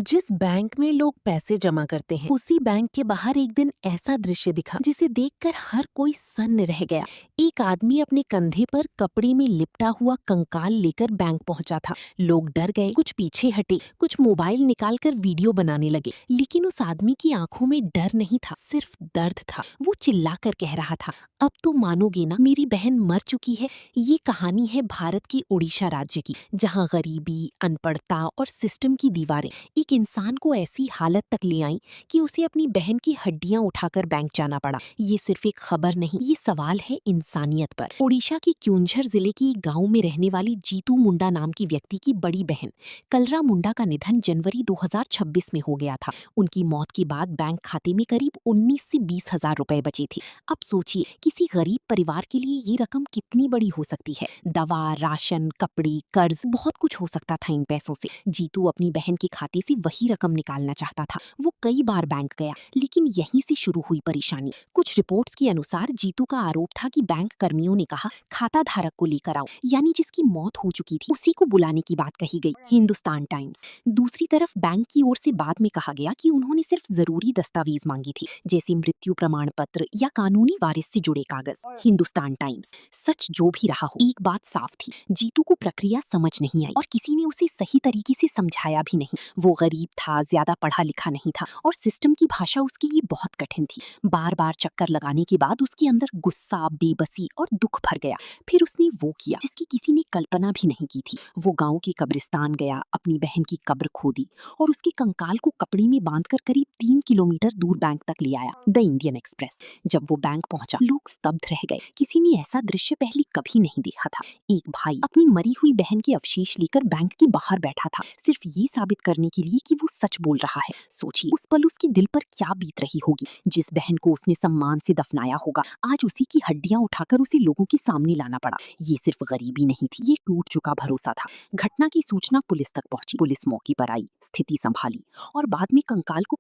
जिस बैंक में लोग पैसे जमा करते हैं उसी बैंक के बाहर एक दिन ऐसा दृश्य दिखा जिसे देखकर हर कोई सन्न रह गया। एक आदमी अपने कंधे पर कपड़े में लिपटा हुआ कंकाल लेकर बैंक पहुंचा था। लोग डर गए, कुछ पीछे हटे, कुछ मोबाइल निकालकर वीडियो बनाने लगे, लेकिन उस आदमी की आंखों में डर नहीं था, सिर्फ दर्द था। वो चिल्लाकर कह रहा था, अब तो मानोगे ना, मेरी बहन मर चुकी है। ये कहानी है भारत की उड़ीसा राज्य की, जहाँ गरीबी, अनपढ़ता और सिस्टम की दीवारें एक इंसान को ऐसी हालत तक ले आई कि उसे अपनी बहन की हड्डियां उठाकर बैंक जाना पड़ा। ये सिर्फ एक खबर नहीं, ये सवाल है इंसानियत पर। ओडिशा की क्यूंझर जिले की एक गांव में रहने वाली जीतू मुंडा नाम की व्यक्ति की बड़ी बहन कलरा मुंडा का निधन जनवरी 2026 में हो गया था। उनकी मौत के बाद बैंक खाते में करीब 19 से 20 हजार रुपए बचे थे। अब सोचिए, किसी गरीब परिवार के लिए ये रकम कितनी बड़ी हो सकती है। दवा, राशन, कपड़े, कर्ज, बहुत कुछ हो सकता था इन पैसों से। जीतू अपनी बहन के खाते से वही रकम निकालना चाहता था। वो कई बार बैंक गया, लेकिन यहीं से शुरू हुई परेशानी। कुछ रिपोर्ट्स के अनुसार जीतू का आरोप था कि बैंक कर्मियों ने कहा, खाता धारक को लेकर आओ, यानी जिसकी मौत हो चुकी थी उसी को बुलाने की बात कही गई। हिंदुस्तान टाइम्स। दूसरी तरफ बैंक की ओर से बाद में कहा गया कि उन्होंने सिर्फ जरूरी दस्तावेज मांगी थी, जैसे मृत्यु प्रमाण पत्र या कानूनी वारिस से जुड़े कागज। हिंदुस्तान टाइम्स। सच जो भी रहा हो, एक बात साफ थी, जीतू को प्रक्रिया समझ नहीं आई और किसी ने उसे सही तरीके से समझाया भी नहीं। वो गरीब था, ज्यादा पढ़ा लिखा नहीं था और सिस्टम की भाषा उसके लिए बहुत कठिन थी। बार बार चक्कर लगाने के बाद उसके अंदर गुस्सा, बेबसी और दुख भर गया। फिर उसने वो किया जिसकी किसी ने कल्पना भी नहीं की थी। वो गांव के कब्रिस्तान गया, अपनी बहन की कब्र खोदी और उसके कंकाल को कपड़े में बांधकर करीब 3 किलोमीटर दूर बैंक तक ले आया। The Indian express. जब वो बैंक पहुंचा, लोग स्तब्ध रह गए। किसी ने ऐसा दृश्य पहले कभी नहीं देखा था। एक भाई अपनी मरी हुई बहन के अवशेष लेकर बैंक के बाहर बैठा था, सिर्फ ये साबित करने के लिए कि वो सच बोल रहा है। सोचिए, उस पल उसके दिल पर क्या बीत रही होगी। जिस बहन को उसने सम्मान से दफनाया होगा, आज उसी की हड्डियां उठाकर उसे लोगों के सामने लाना पड़ा। ये सिर्फ गरीबी नहीं थी, ये टूट चुका भरोसा था। घटना की सूचना पुलिस तक पहुंची। पुलिस मौके पर आई, स्थिति संभाली और बाद में कंकाल को